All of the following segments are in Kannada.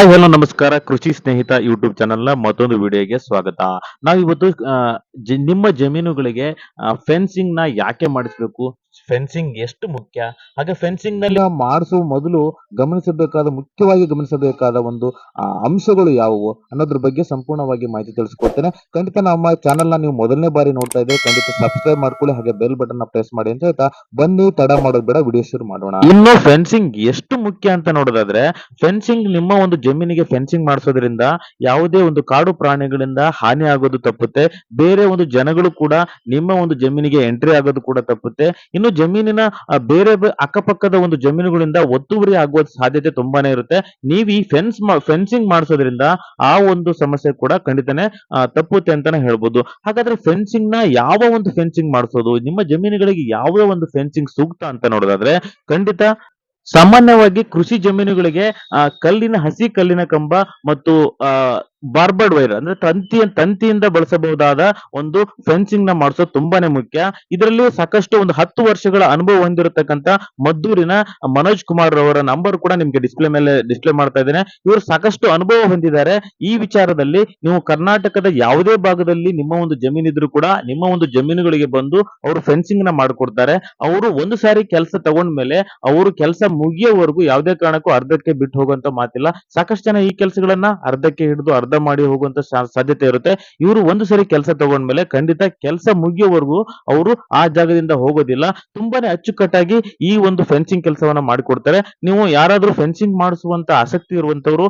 ಹಾಯ್ ಹಲೋ ನಮಸ್ಕಾರ ಕೃಷಿ ಸ್ನೇಹಿತ ಯೂಟ್ಯೂಬ್ ಚಾನೆಲ್ನ ಮತ್ತೊಂದು ವಿಡಿಯೋಗೆ ಸ್ವಾಗತ. ನಾವಿವತ್ತು ನಿಮ್ಮ ಜಮೀನುಗಳಿಗೆ ಫೆನ್ಸಿಂಗ್ ನ ಯಾಕೆ ಮಾಡಿಸ್ಬೇಕು, ಫೆನ್ಸಿಂಗ್ ಎಷ್ಟು ಮುಖ್ಯ, ಹಾಗೆ ಫೆನ್ಸಿಂಗ್ ನಲ್ಲಿ ಮಾಡಿಸುವ ಮೊದಲು ಮುಖ್ಯವಾಗಿ ಗಮನಿಸಬೇಕಾದ ಒಂದು ಅಂಶಗಳು ಯಾವುವು ಅನ್ನೋದ್ರ ಬಗ್ಗೆ ಸಂಪೂರ್ಣವಾಗಿ ಮಾಹಿತಿ ತಿಳಿಸ್ಕೊಡ್ತೇನೆ. ಖಂಡಿತ ನಮ್ಮ ಚಾನೆಲ್ ನ ನೀವು ಮೊದಲನೇ ಬಾರಿ ನೋಡ್ತಾ ಇದ್ರೆ ಖಂಡಿತ ಸಬ್ಸ್ಕ್ರೈಬ್ ಮಾಡ್ಕೊಳ್ಳಿ, ಹಾಗೆ ಬೆಲ್ ಬಟನ್ ನ ಪ್ರೆಸ್ ಮಾಡಿ ಅಂತ ಹೇಳ್ತಾ ಬನ್ನಿ ತಡ ಮಾಡೋದು ಬೇಡ, ವಿಡಿಯೋ ಶುರು ಮಾಡೋಣ. ಇನ್ನು ಫೆನ್ಸಿಂಗ್ ಎಷ್ಟು ಮುಖ್ಯ ಅಂತ ನೋಡೋದಾದ್ರೆ, ಫೆನ್ಸಿಂಗ್ ನಿಮ್ಮ ಒಂದು ಜಮೀನಿಗೆ ಫೆನ್ಸಿಂಗ್ ಮಾಡಿಸೋದ್ರಿಂದ ಯಾವುದೇ ಒಂದು ಕಾಡು ಪ್ರಾಣಿಗಳಿಂದ ಹಾನಿ ಆಗೋದು ತಪ್ಪುತ್ತೆ, ಬೇರೆ ಒಂದು ಜನಗಳು ಕೂಡ ನಿಮ್ಮ ಒಂದು ಜಮೀನಿಗೆ ಎಂಟ್ರಿ ಆಗೋದು ಕೂಡ ತಪ್ಪುತ್ತೆ. ಇನ್ನು ಜಮೀನಿನ ಬೇರೆ ಅಕ್ಕಪಕ್ಕದ ಒಂದು ಜಮೀನುಗಳಿಂದ ಒತ್ತುವರಿ ಆಗುವ ಸಾಧ್ಯತೆ ತುಂಬಾನೇ ಇರುತ್ತೆ. ನೀವು ಈ ಫೆನ್ಸಿಂಗ್ ಮಾಡಿಸೋದ್ರಿಂದ ಆ ಒಂದು ಸಮಸ್ಯೆ ಕೂಡ ಖಂಡಿತನೇ ತಪ್ಪುತ್ತೆ ಅಂತಾನೆ ಹೇಳ್ಬೋದು. ಹಾಗಾದ್ರೆ ಫೆನ್ಸಿಂಗ್ ನ ಯಾವ ಒಂದು ಫೆನ್ಸಿಂಗ್ ಮಾಡಿಸೋದು, ನಿಮ್ಮ ಜಮೀನುಗಳಿಗೆ ಯಾವ ಒಂದು ಫೆನ್ಸಿಂಗ್ ಸೂಕ್ತ ಅಂತ ನೋಡೋದಾದ್ರೆ, ಖಂಡಿತ ಸಾಮಾನ್ಯವಾಗಿ ಕೃಷಿ ಜಮೀನುಗಳಿಗೆ ಹಸಿ ಕಲ್ಲಿನ ಕಂಬ ಮತ್ತು ಬಾರ್ಬರ್ಡ್ ವೈರ್ ಅಂದ್ರೆ ತಂತಿಯಿಂದ ಬಳಸಬಹುದಾದ ಒಂದು ಫೆನ್ಸಿಂಗ್ ನ ಮಾಡಿಸೋದು ತುಂಬಾನೇ ಮುಖ್ಯ. ಇದರಲ್ಲಿ ಸಾಕಷ್ಟು ಒಂದು 10 ವರ್ಷಗಳ ಅನುಭವ ಹೊಂದಿರತಕ್ಕಂತ ಮದ್ದೂರಿನ ಮನೋಜ್ ಕುಮಾರ್ ಅವರ ನಂಬರ್ ಕೂಡ ನಿಮ್ಗೆ ಡಿಸ್ಪ್ಲೇ ಮಾಡ್ತಾ ಇದ್ದೇನೆ. ಇವರು ಸಾಕಷ್ಟು ಅನುಭವ ಹೊಂದಿದ್ದಾರೆ. ಈ ವಿಚಾರದಲ್ಲಿ ನೀವು ಕರ್ನಾಟಕದ ಯಾವುದೇ ಭಾಗದಲ್ಲಿ ನಿಮ್ಮ ಒಂದು ಜಮೀನಿದ್ರು ಕೂಡ ನಿಮ್ಮ ಒಂದು ಜಮೀನುಗಳಿಗೆ ಬಂದು ಅವರು ಫೆನ್ಸಿಂಗ್ ನ ಮಾಡ್ಕೊಡ್ತಾರೆ. ಅವರು ಒಂದು ಸಾರಿ ಕೆಲಸ ತಗೊಂಡ್ಮೇಲೆ ಅವರು ಕೆಲಸ ಮುಗಿಯೋವರೆಗೂ ಯಾವುದೇ ಕಾರಣಕ್ಕೂ ಅರ್ಧಕ್ಕೆ ಬಿಟ್ಟು ಹೋಗುವಂತ ಮಾತಿಲ್ಲ. ಸಾಕಷ್ಟು ಜನ ಈ ಕೆಲಸಗಳನ್ನ ಅರ್ಧಕ್ಕೆ ಹಿಡಿದು ಅರ್ಧ ಮಾಡಿ ಹೋಗುವಂತ ಸಾಧ್ಯತೆ ಇರುತ್ತೆ. ಇವರು ಒಂದು ಸರಿ ಕೆಲಸ ತಗೊಂಡ್ಮೇಲೆ ಖಂಡಿತ ಕೆಲಸ ಮುಗಿಯೋವರೆಗೂ ಅವರು ಆ ಜಾಗದಿಂದ ಹೋಗೋದಿಲ್ಲ. ತುಂಬಾನೇ ಅಚ್ಚುಕಟ್ಟಾಗಿ ಈ ಒಂದು ಫೆನ್ಸಿಂಗ್ ಕೆಲಸವನ್ನ ಮಾಡಿಕೊಡ್ತಾರೆ. ನೀವು ಯಾರಾದ್ರೂ ಫೆನ್ಸಿಂಗ್ ಮಾಡಿಸುವಂತ ಆಸಕ್ತಿ ಇರುವಂತವರು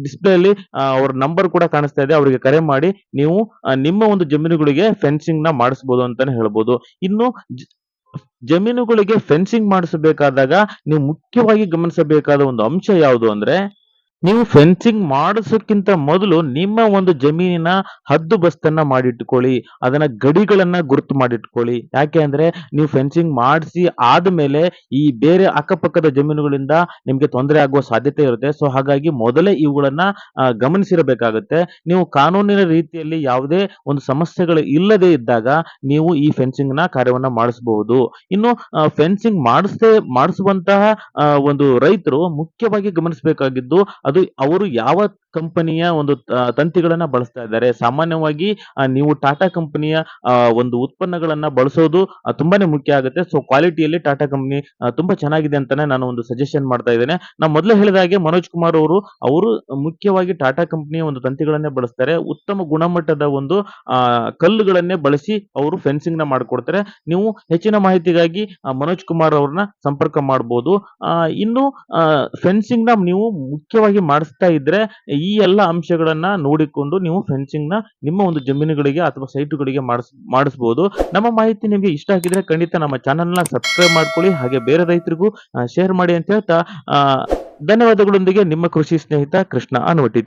ಡಿಸ್ಪ್ಲೇ ಅಲ್ಲಿ ಅವ್ರ ನಂಬರ್ ಕೂಡ ಕಾಣಿಸ್ತಾ ಇದೆ, ಅವರಿಗೆ ಕರೆ ಮಾಡಿ ನೀವು ನಿಮ್ಮ ಒಂದು ಜಮೀನುಗಳಿಗೆ ಫೆನ್ಸಿಂಗ್ ನ ಮಾಡಿಸಬಹುದು ಅಂತಾನೆ ಹೇಳ್ಬೋದು. ಇನ್ನು ಜಮೀನುಗಳಿಗೆ ಫೆನ್ಸಿಂಗ್ ಮಾಡಿಸಬೇಕಾದಾಗ ನೀವು ಮುಖ್ಯವಾಗಿ ಗಮನಿಸಬೇಕಾದ ಒಂದು ಅಂಶ ಯಾವುದು ಅಂದ್ರೆ, ನೀವು ಫೆನ್ಸಿಂಗ್ ಮಾಡಿಸೋಕ್ಕಿಂತ ಮೊದಲು ನಿಮ್ಮ ಒಂದು ಜಮೀನಿನ ಹದ್ದುಬಸ್ತನ್ನ ಮಾಡಿಟ್ಕೊಳ್ಳಿ, ಅದನ್ನ ಗಡಿಗಳನ್ನ ಗುರುತು ಮಾಡಿಟ್ಕೊಳ್ಳಿ. ಯಾಕೆ ಅಂದ್ರೆ ನೀವು ಫೆನ್ಸಿಂಗ್ ಮಾಡಿಸಿ ಆದ್ಮೇಲೆ ಈ ಬೇರೆ ಅಕ್ಕಪಕ್ಕದ ಜಮೀನುಗಳಿಂದ ನಿಮ್ಗೆ ತೊಂದರೆ ಆಗುವ ಸಾಧ್ಯತೆ ಇರುತ್ತೆ. ಸೊ ಹಾಗಾಗಿ ಮೊದಲೇ ಇವುಗಳನ್ನ ಗಮನಿಸಿರಬೇಕಾಗುತ್ತೆ. ನೀವು ಕಾನೂನಿನ ರೀತಿಯಲ್ಲಿ ಯಾವುದೇ ಒಂದು ಸಮಸ್ಯೆಗಳು ಇಲ್ಲದೆ ಇದ್ದಾಗ ನೀವು ಈ ಫೆನ್ಸಿಂಗ್ ನ ಕಾರ್ಯವನ್ನ ಮಾಡಿಸಬಹುದು. ಇನ್ನು ಫೆನ್ಸಿಂಗ್ ಮಾಡಿಸುವಂತಹ ಒಂದು ರೈತರು ಮುಖ್ಯವಾಗಿ ಗಮನಿಸಬೇಕಾಗಿದ್ದು ಅದು ಅವರು ಯಾವ ಕಂಪನಿಯ ಒಂದು ತಂತಿಗಳನ್ನ ಬಳಸ್ತಾ ಇದ್ದಾರೆ. ಸಾಮಾನ್ಯವಾಗಿ ನೀವು ಟಾಟಾ ಕಂಪನಿಯ ಒಂದು ಉತ್ಪನ್ನಗಳನ್ನ ಬಳಸೋದು ತುಂಬಾನೇ ಮುಖ್ಯ ಆಗುತ್ತೆ. ಸೊ ಕ್ವಾಲಿಟಿಯಲ್ಲಿ ಟಾಟಾ ಕಂಪನಿ ತುಂಬಾ ಚೆನ್ನಾಗಿದೆ ಅಂತಾನೆ ನಾನು ಒಂದು ಸಜೆಷನ್ ಮಾಡ್ತಾ ಇದ್ದೇನೆ. ನಾನು ಮೊದಲೇ ಹೇಳಿದ ಹಾಗೆ ಮನೋಜ್ ಕುಮಾರ್ ಅವರು ಮುಖ್ಯವಾಗಿ ಟಾಟಾ ಕಂಪನಿಯ ಒಂದು ತಂತಿಗಳನ್ನೇ ಬಳಸ್ತಾರೆ. ಉತ್ತಮ ಗುಣಮಟ್ಟದ ಒಂದು ಕಲ್ಲುಗಳನ್ನೇ ಬಳಸಿ ಅವರು ಫೆನ್ಸಿಂಗ್ ನ ಮಾಡ್ಕೊಡ್ತಾರೆ. ನೀವು ಹೆಚ್ಚಿನ ಮಾಹಿತಿಗಾಗಿ ಮನೋಜ್ ಕುಮಾರ್ ಅವ್ರನ್ನ ಸಂಪರ್ಕ ಮಾಡಬಹುದು. ಇನ್ನು ಫೆನ್ಸಿಂಗ್ ನ ನೀವು ಮುಖ್ಯವಾಗಿ ಮಾಡಿಸ್ತಾ ಇದ್ರೆ ಈ ಎಲ್ಲ ಅಂಶಗಳನ್ನ ನೋಡಿಕೊಂಡು ನೀವು ಫೆನ್ಸಿಂಗ್ ನ ನಿಮ್ಮ ಒಂದು ಜಮೀನುಗಳಿಗೆ ಅಥವಾ ಸೈಟುಗಳಿಗೆ ಮಾಡಿಸಬಹುದು. ನಮ್ಮ ಮಾಹಿತಿ ನಿಮಗೆ ಇಷ್ಟ ಆಗಿದ್ರೆ ಖಂಡಿತ ನಮ್ಮ ಚಾನೆಲ್ ನ ಸಬ್ಸ್ಕ್ರೈಬ್ ಮಾಡ್ಕೊಳ್ಳಿ, ಹಾಗೆ ಬೇರೆ ರೈತರಿಗೂ ಶೇರ್ ಮಾಡಿ ಅಂತ ಹೇಳ್ತಾ ಧನ್ಯವಾದಗಳೊಂದಿಗೆ ನಿಮ್ಮ ಕೃಷಿ ಸ್ನೇಹಿತ ಕೃಷ್ಣ ಅನ್ವಟ್ಟಿ.